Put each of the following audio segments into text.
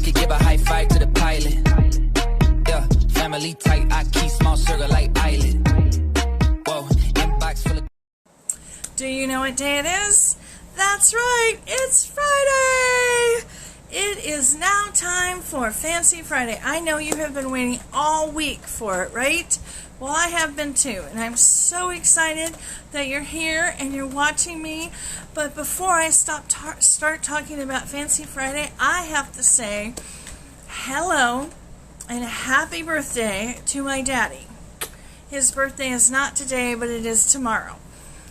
could give a high five to the pilot. Yeah, family tight, I keep small circle like island. Whoa, inbox full of... Do you know what day it is? That's right, it's Friday! It is now time for Fancy Friday. I know you have been waiting all week for it, right? Well, I have been too, and I'm so excited that you're here and you're watching me. But before I start talking about Fancy Friday, I have to say hello and a happy birthday to my daddy. His birthday is not today, but it is tomorrow.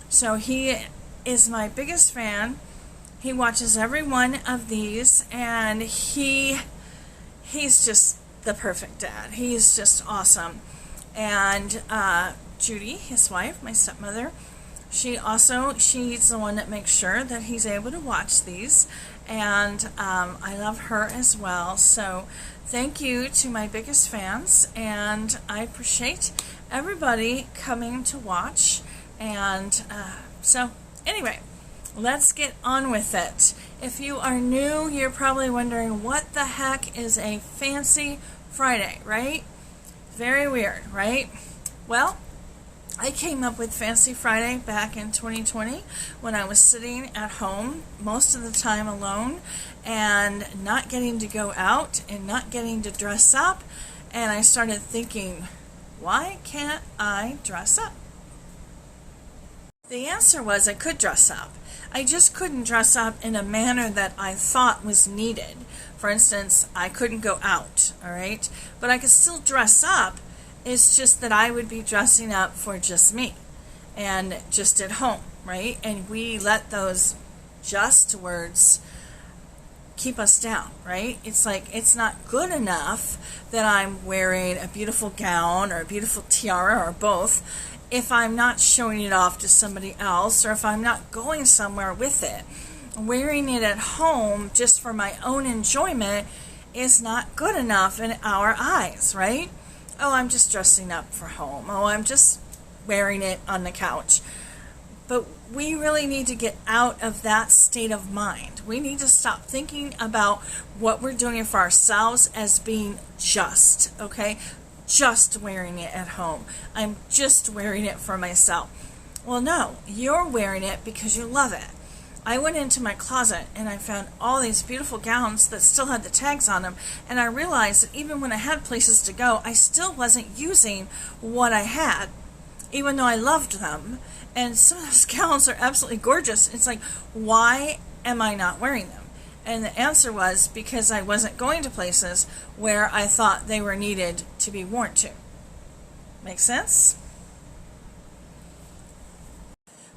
So he is my biggest fan. He watches every one of these, and he's just the perfect dad. He's just awesome. And Judy, his wife, my stepmother, she's the one that makes sure that he's able to watch these, and I love her as well. So thank you to my biggest fans, and I appreciate everybody coming to watch. And so anyway, let's get on with it. If you are new, you're probably wondering what the heck is a Fancy Friday, right? Very weird, right? Well, I came up with Fancy Friday back in 2020 when I was sitting at home most of the time alone and not getting to go out and not getting to dress up. And I started thinking, why can't I dress up? The answer was I could dress up. I just couldn't dress up in a manner that I thought was needed. For instance, I couldn't go out, all right? But I could still dress up. It's just that I would be dressing up for just me and just at home, right? And we let those just words keep us down, right? It's like it's not good enough that I'm wearing a beautiful gown or a beautiful tiara or both if I'm not showing it off to somebody else, or if I'm not going somewhere with it. Wearing it at home just for my own enjoyment is not good enough in our eyes, right? Oh, I'm just dressing up for home. Oh, I'm just wearing it on the couch. But we really need to get out of that state of mind. We need to stop thinking about what we're doing for ourselves as being just, okay? Just wearing it at home. I'm just wearing it for myself. Well, no, you're wearing it because you love it. I went into my closet and I found all these beautiful gowns that still had the tags on them, and I realized that even when I had places to go, I still wasn't using what I had, even though I loved them. And some of those gowns are absolutely gorgeous. It's like, why am I not wearing them? And the answer was because I wasn't going to places where I thought they were needed to be worn to. Make sense?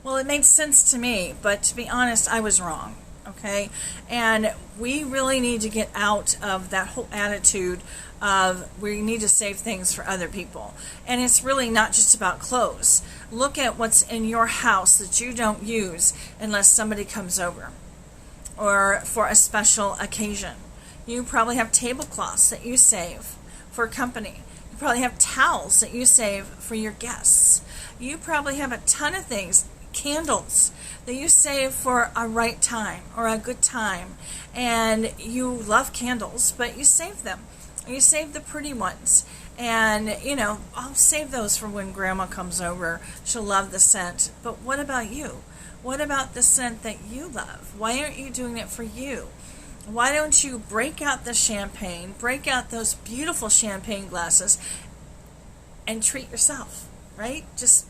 Well, it made sense to me, but to be honest, I was wrong, okay? And we really need to get out of that whole attitude of we need to save things for other people. And it's really not just about clothes. Look at what's in your house that you don't use unless somebody comes over or for a special occasion. You probably have tablecloths that you save for company. You probably have towels that you save for your guests. You probably have a ton of things, candles that you save for a right time or a good time. And you love candles, but you save them. You save the pretty ones. And, you know, I'll save those for when Grandma comes over. She'll love the scent. But what about you? What about the scent that you love? Why aren't you doing it for you? Why don't you break out the champagne, break out those beautiful champagne glasses, and treat yourself, right? Just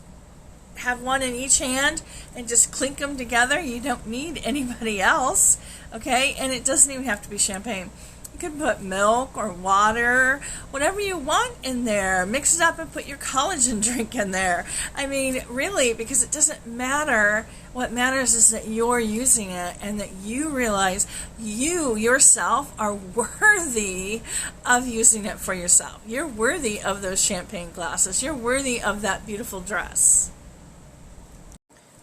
have one in each hand and just clink them together. You don't need anybody else, okay? And it doesn't even have to be champagne. You can put milk or water, whatever you want in there. Mix it up and put your collagen drink in there. I mean, really, because it doesn't matter. What matters is that you're using it and that you realize you yourself are worthy of using it for yourself. You're worthy of those champagne glasses. You're worthy of that beautiful dress.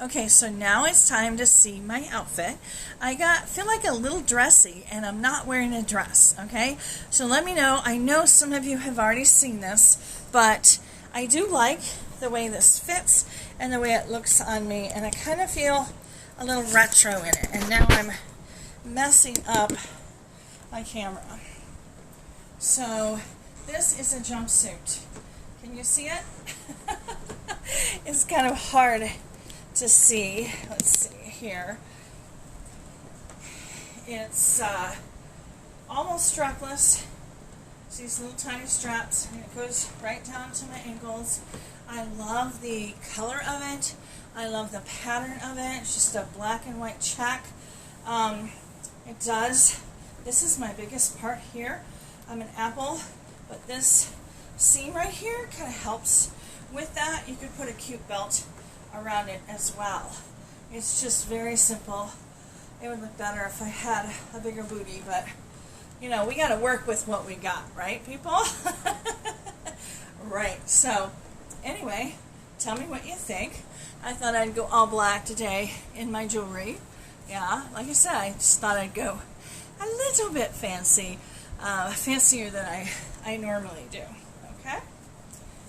Okay, so now it's time to see my outfit. I feel like a little dressy, and I'm not wearing a dress, okay? So let me know. I know some of you have already seen this, but I do like the way this fits and the way it looks on me, and I kind of feel a little retro in it. And now I'm messing up my camera. So this is a jumpsuit. Can you see it? It's kind of hard to see. Let's see here. It's almost strapless. It's these little tiny straps, and it goes right down to my ankles. I love the color of it. I love the pattern of it. It's just a black and white check. This is my biggest part here. I'm an apple, but this seam right here kind of helps with that. You could put a cute belt around it as well. It's just very simple. It would look better if I had a bigger booty, but you know, we got to work with what we got, right, people? Right. So anyway, tell me what you think. I thought I'd go all black today in my jewelry. Yeah, like I said, I just thought I'd go a little bit fancy, fancier than I normally do. Okay?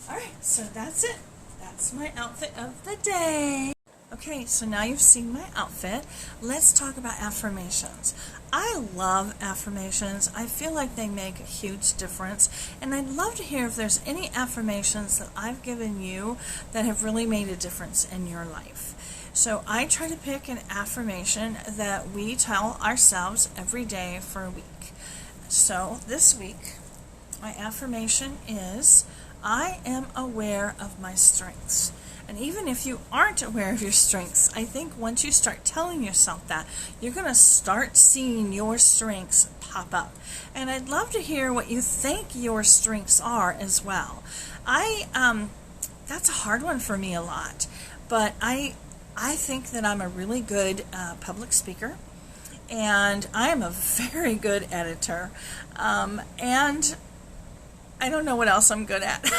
Alright, so that's it. That's my outfit of the day. Okay, so now you've seen my outfit. Let's talk about affirmations. I love affirmations. I feel like they make a huge difference, and I'd love to hear if there's any affirmations that I've given you that have really made a difference in your life. So I try to pick an affirmation that we tell ourselves every day for a week. So this week, my affirmation is, I am aware of my strengths. And even if you aren't aware of your strengths, I think once you start telling yourself that, you're going to start seeing your strengths pop up. And I'd love to hear what you think your strengths are as well. That's a hard one for me a lot, but I think that I'm a really good public speaker, and I am a very good editor, and I don't know what else I'm good at.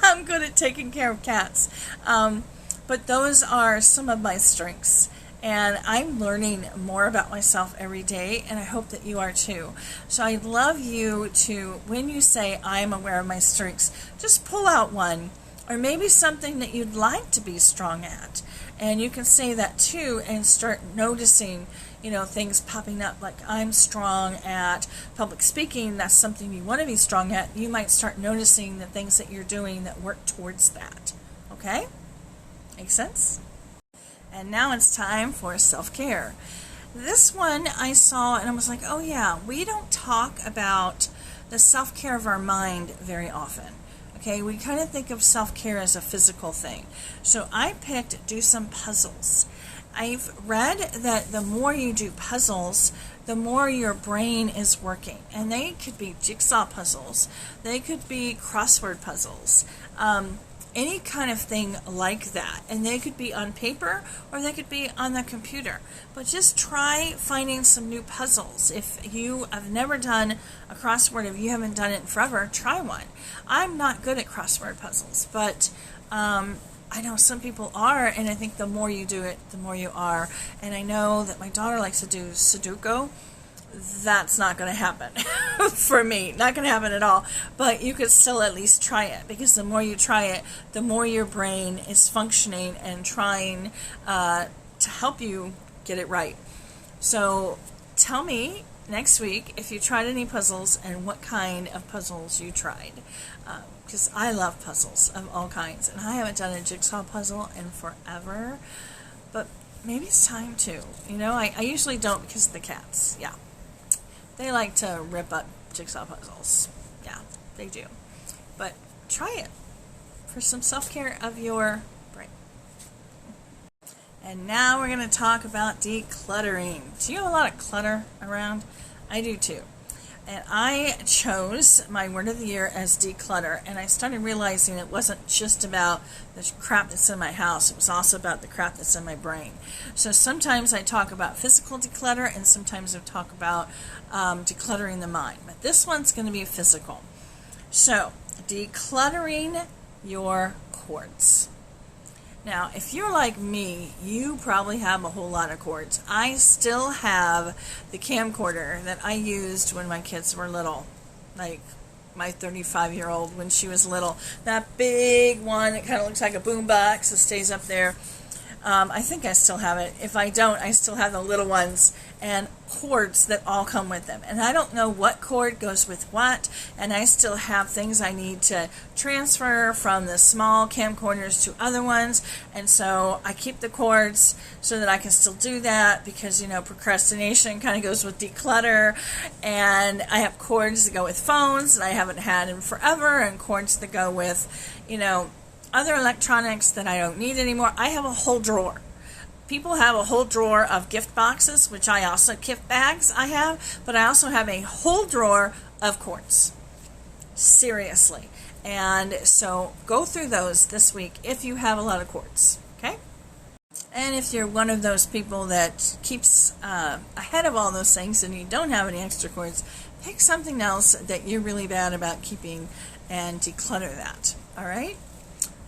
I'm good at taking care of cats. But those are some of my strengths. And I'm learning more about myself every day, and I hope that you are too. So I'd love you to, when you say I'm aware of my strengths, just pull out one, or maybe something that you'd like to be strong at. And you can say that too and start noticing, you know, things popping up, like I'm strong at public speaking. That's something you want to be strong at. You might start noticing the things that you're doing that work towards that. Okay? Make sense? And now it's time for self-care. This one I saw and I was like, oh yeah, we don't talk about the self-care of our mind very often. Okay, we kind of think of self-care as a physical thing. So I picked do some puzzles. I've read that the more you do puzzles, the more your brain is working. And they could be jigsaw puzzles. They could be crossword puzzles. Any kind of thing like that. And they could be on paper or they could be on the computer. But just try finding some new puzzles. If you have never done a crossword, if you haven't done it in forever, try one. I'm not good at crossword puzzles, but I know some people are, and I think the more you do it, the more you are. And I know that my daughter likes to do Sudoku. That's not going to happen for me. Not going to happen at all. But you could still at least try it, because the more you try it, the more your brain is functioning and trying to help you get it right. So tell me next week if you tried any puzzles and what kind of puzzles you tried. Because I love puzzles of all kinds. And I haven't done a jigsaw puzzle in forever. But maybe it's time to. You know, I usually don't because of the cats. Yeah. They like to rip up jigsaw puzzles. Yeah, they do. But try it for some self-care of your brain. And now we're going to talk about decluttering. Do you have a lot of clutter around? I do too. And I chose my word of the year as declutter, and I started realizing it wasn't just about the crap that's in my house, it was also about the crap that's in my brain. So sometimes I talk about physical declutter, and sometimes I talk about decluttering the mind. But this one's going to be physical. So, decluttering your cords. Now, if you're like me, you probably have a whole lot of cords. I still have the camcorder that I used when my kids were little, like my 35-year-old when she was little. That big one, it kind of looks like a boombox. It stays up there. I think I still have it. If I don't, I still have the little ones and cords that all come with them. And I don't know what cord goes with what, and I still have things I need to transfer from the small camcorders to other ones, and so I keep the cords so that I can still do that, because, you know, procrastination kind of goes with declutter. And I have cords that go with phones that I haven't had in forever, and cords that go with, you know, other electronics that I don't need anymore. I have a whole drawer. People have a whole drawer of gift boxes, which I also, gift bags I have, but I also have a whole drawer of cords. Seriously. And so go through those this week if you have a lot of cords, okay? And if you're one of those people that keeps ahead of all those things and you don't have any extra cords, pick something else that you're really bad about keeping and declutter that, all right?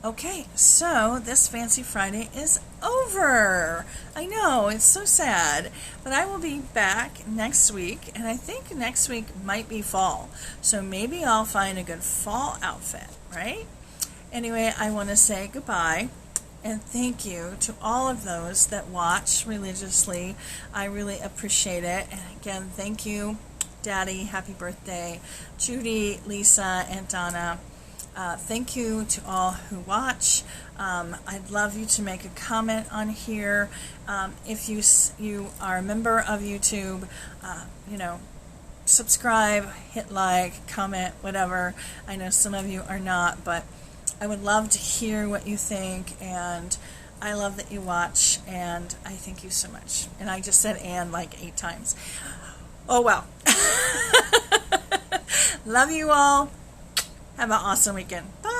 Okay, so this Fancy Friday is over. I know, it's so sad. But I will be back next week, and I think next week might be fall. So maybe I'll find a good fall outfit, right? Anyway, I want to say goodbye, and thank you to all of those that watch religiously. I really appreciate it. And again, thank you, Daddy. Happy birthday. Judy, Lisa, and Donna. Thank you to all who watch. I'd love you to make a comment on here. If you are a member of YouTube, you know, subscribe, hit like, comment, whatever. I know some of you are not, but I would love to hear what you think, and I love that you watch, and I thank you so much. And I just said "and" like 8 times. Oh well. Love you all. Have an awesome weekend. Bye.